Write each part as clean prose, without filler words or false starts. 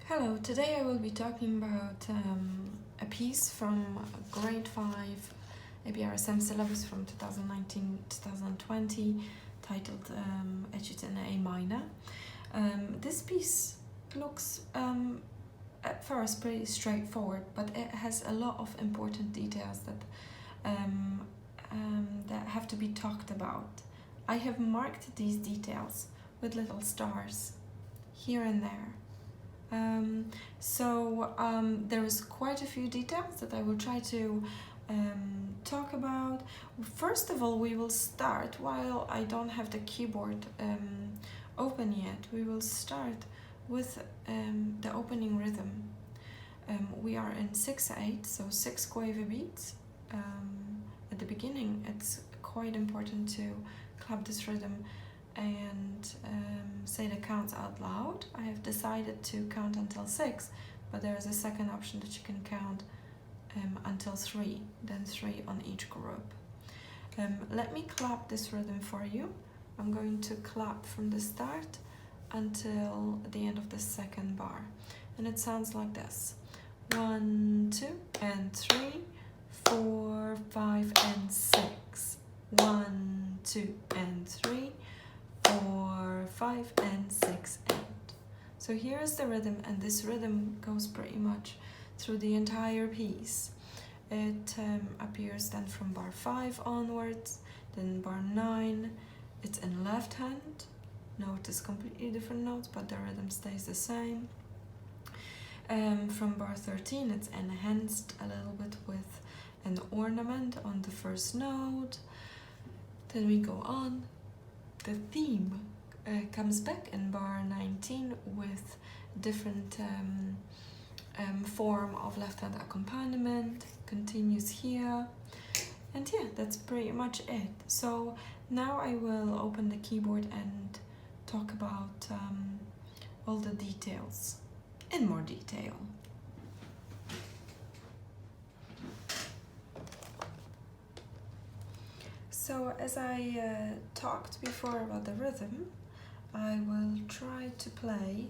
Hello, today I will be talking about a piece from grade 5 ABRSM syllabus from 2019-2020 titled Etude in A minor. This piece looks at first pretty straightforward, but it has a lot of important details that have to be talked about. I have marked these details with little stars here and there. There is quite a few details that I will try to talk about. First of all, we will start, while I don't have the keyboard open yet, we will start with the opening rhythm. We are in 6/8, so 6 quaver beats. At the beginning, it's quite important to clap this rhythm and say the counts out loud. I have decided to count until 6, but there is a second option that you can count until 3, then 3 on each group. Let me clap this rhythm for you. I'm going to clap from the start until the end of the second bar, and it sounds like this: 1, 2, and 3, 4, 5, and 6. 1, 2, and 3, 4, 5, and 6, 8. So here is the rhythm, and this rhythm goes pretty much through the entire piece. It appears then from bar 5 onwards, then bar 9. It's in left hand. Notice completely different notes, but the rhythm stays the same. From bar 13, it's enhanced a little bit with an ornament on the first note. Then we go on. The theme comes back in bar 19 with different form of left hand accompaniment, continues here, and yeah, that's pretty much it. So now I will open the keyboard and talk about all the details in more detail. So as I talked before about the rhythm, I will try to play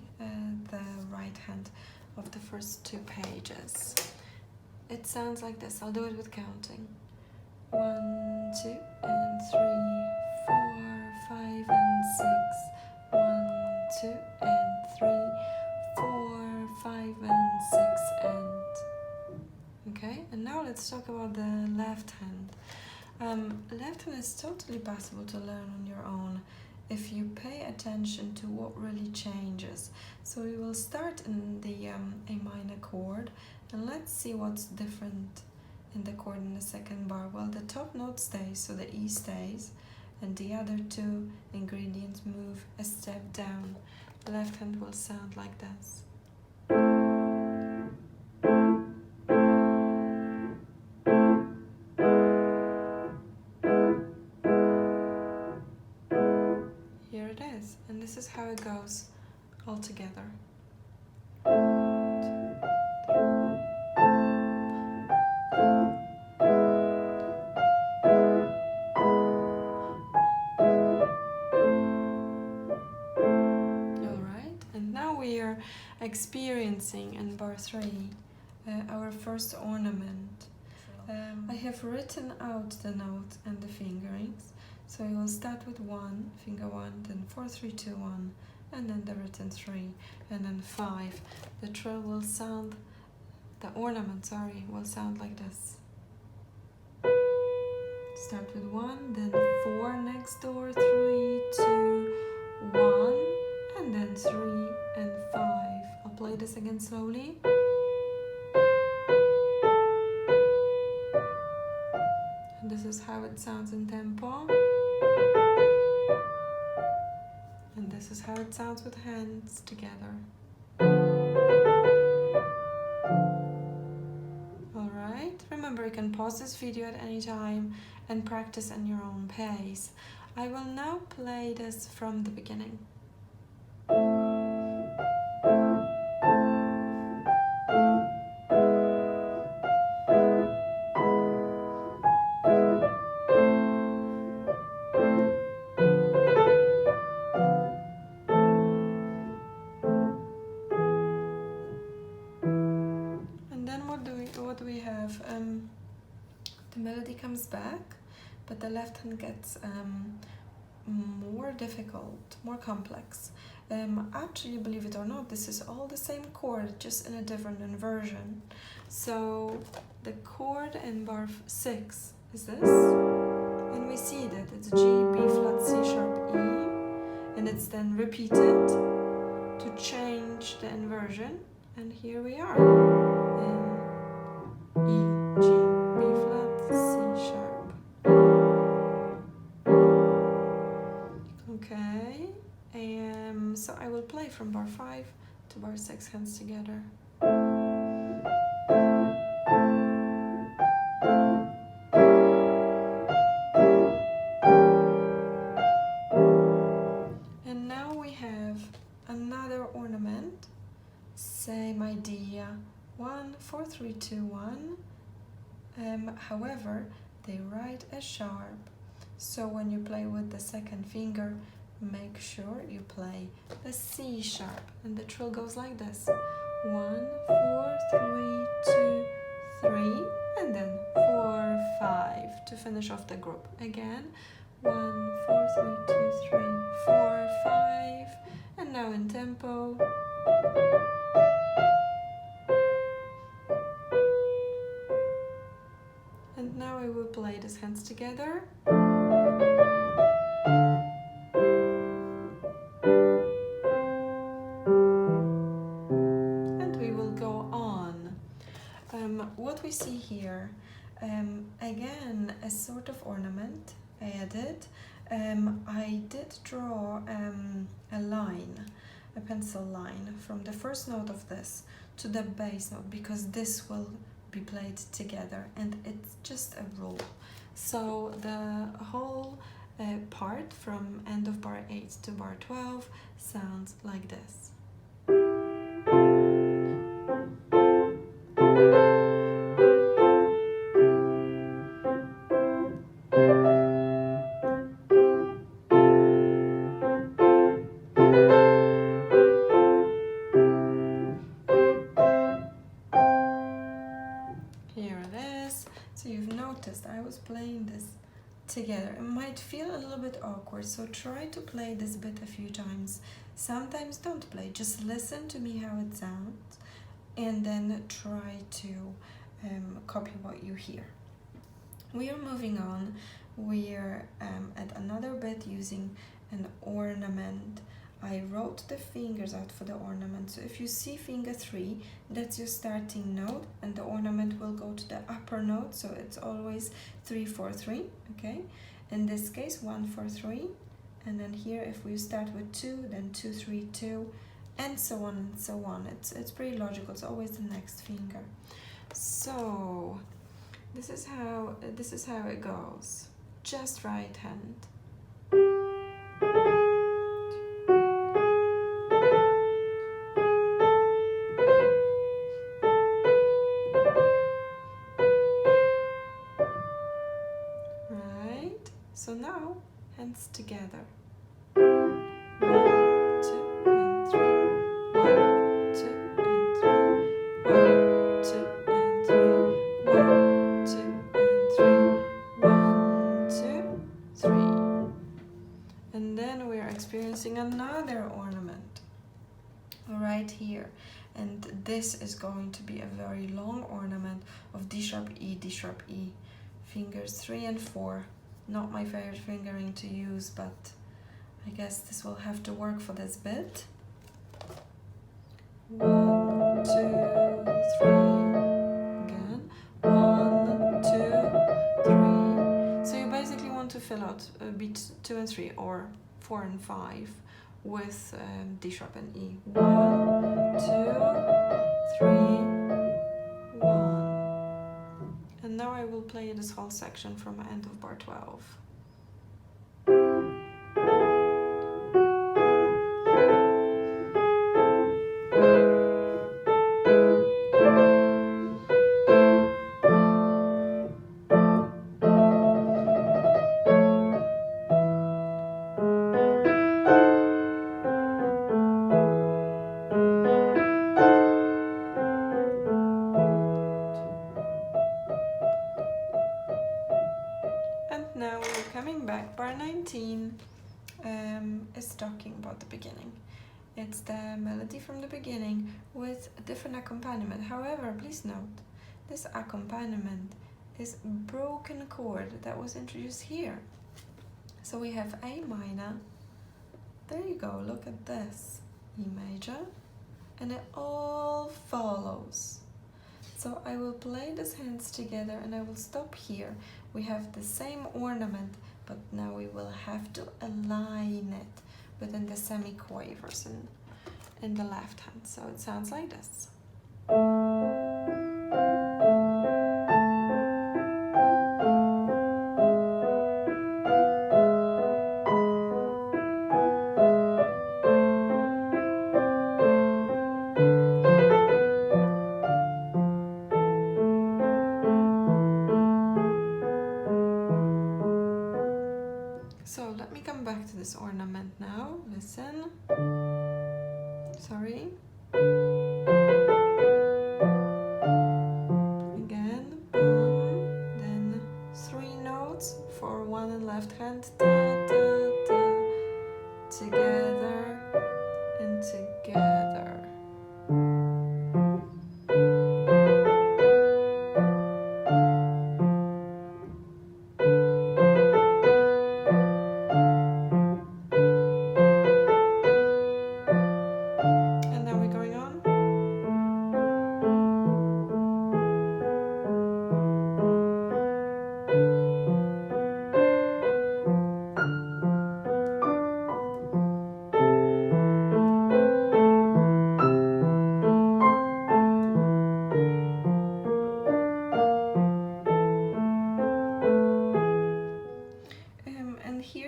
the right hand of the first 2 pages. It sounds like this. I'll do it with counting. 1, 2, and 3, 4, 5, and 6. 1, 2, and 3, 4, 5, and 6, and... Okay, and now let's talk about the left hand. Left hand is totally possible to learn on your own if you pay attention to what really changes. So we will start in the A minor chord, and let's see what's different in the chord in the second bar. Well, the top note stays, so the E stays, and the other 2 ingredients move a step down. The left hand will sound like this. And this is how it goes all together. Alright, and now we are experiencing in bar 3 our first ornament. I have written out the note and the fingerings. So we will start with 1, finger 1, then 4, 3, 2, 1, and then the written 3, and then 5. The trill will sound, the ornament, will sound like this. Start with 1, then 4 next door, 3, 2, 1, and then 3 and 5. I'll play this again slowly. And this is how it sounds in tempo. And this is how it sounds with hands together. Alright, remember you can pause this video at any time and practice at your own pace. I will now play this from the beginning. what we have? The melody comes back, but the left hand gets more difficult, more complex. Actually, believe it or not, this is all the same chord, just in a different inversion. So the chord in bar 6 is this, and we see that it's G, B flat, C sharp, E, and it's then repeated to change the inversion, and here we are. E, G, B flat, C sharp. Okay, so I will play from bar 5 to bar 6, hands together. And now we have another ornament, same idea, 1, 4, 3, 2, 1. However, they write a sharp. So when you play with the second finger, make sure you play the C sharp. And the trill goes like this. 1, 4, 3, 2, 3, and then 4, 5 to finish off the group. Again, 1, 4, 3, 2, 3, 4, 5, and now in tempo. And now I will play these hands together. And we will go on. What we see here, again, a sort of ornament I added. I did draw a line, a pencil line from the first note of this to the bass note, because this will be played together, and it's just a rule. So the whole part from end of bar 8 to bar 12 sounds like this. Here it is. So you've noticed I was playing this together. It might feel a little bit awkward, so try to play this bit a few times. Sometimes don't play, just listen to me how it sounds, and then try to copy what you hear. We are moving on. We are at another bit using an ornament. I wrote the fingers out for the ornament. So if you see finger 3, that's your starting note, and the ornament will go to the upper note. So it's always 3, 4, 3. Okay. In this case, 1, 4, 3. And then here, if we start with 2, then 2, 3, 2, and so on and so on. It's pretty logical. It's always the next finger. So this is how it goes. Just right hand. Right. So now hands together. 1, 2 and 3. 1, 2 and 3. 1, 2 and 3. 1, 2 and 3. 1, 2, 3. And then we are experiencing another ornament right here. And this is going to be a very long ornament of D sharp, E, D sharp, E. Fingers 3 and 4. Not my favorite fingering to use, but I guess this will have to work for this bit. 1, 2, 3. Again. 1, 2, 3. So you basically want to fill out beat 2 and 3, or 4 and 5 with D sharp and E. 1, 2, 3, 1. And now I will play this whole section from end of bar 12. melody from the beginning with a different accompaniment. However, please note, this accompaniment is a broken chord that was introduced here. So we have A minor, there you go, look at this, E major, and it all follows. So I will play these hands together and I will stop here. We have the same ornament, but now we will have to align it within the semiquavers in the left hand. So it sounds like this. So let me come back to this ornament now. Listen. Sorry. Again, then 3 notes for one and left hand. Da, da, da. Together and together.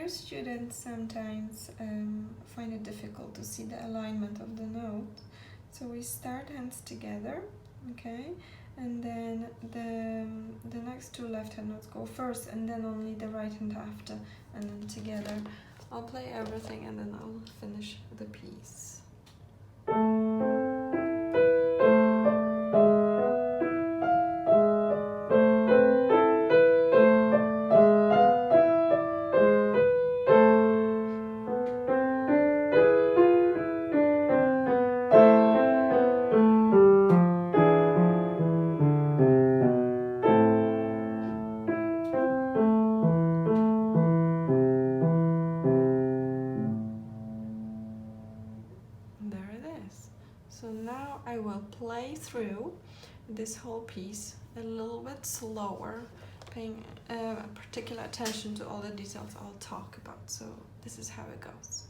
Students sometimes find it difficult to see the alignment of the note. So we start hands together, okay, and then the next 2 left hand notes go first and then only the right hand after, and then together. I'll play everything and then I'll finish the piece. So now I will play through this whole piece a little bit slower, paying particular attention to all the details I'll talk about. So this is how it goes.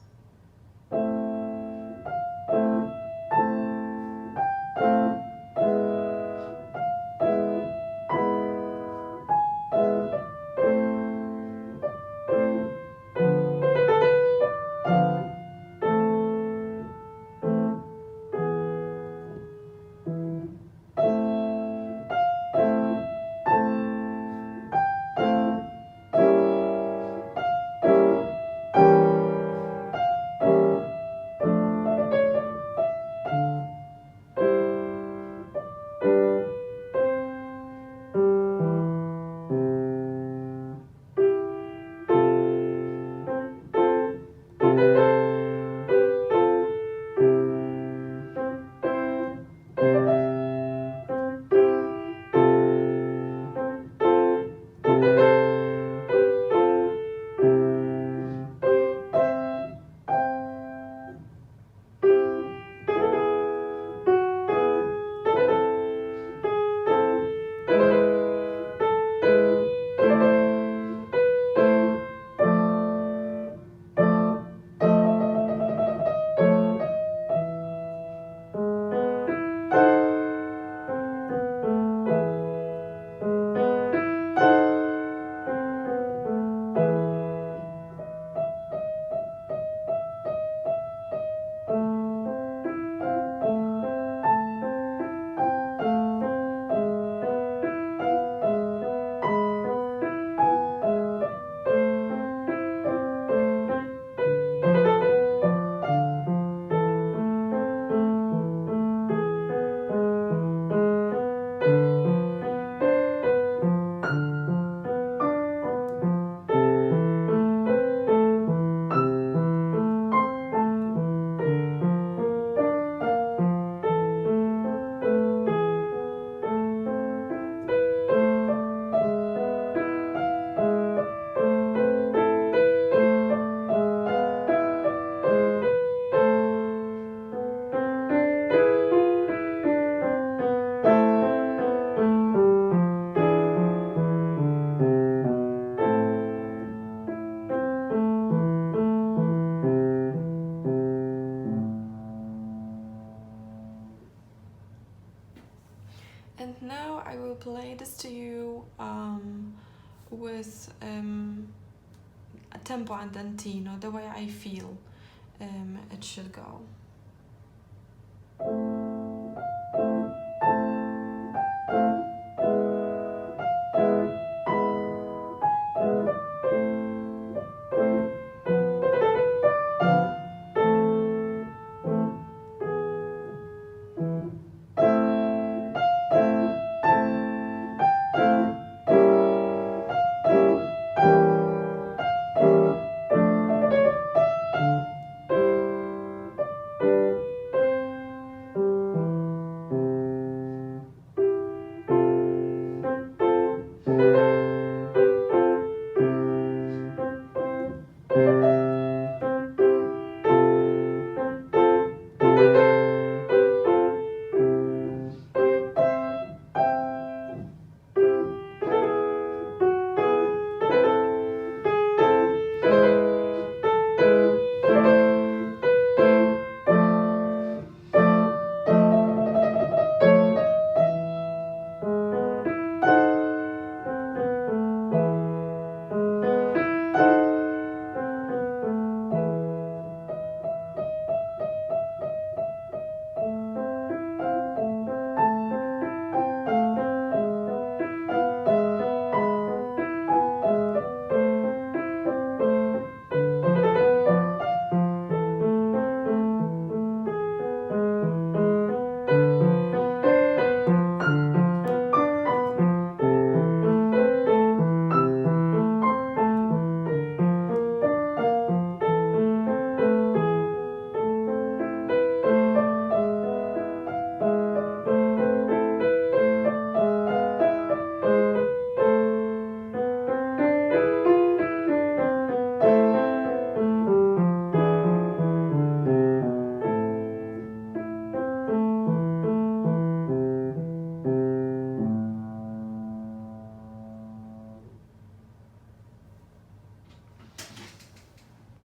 And now I will play this to you with a tempo andantino, the way I feel it should go.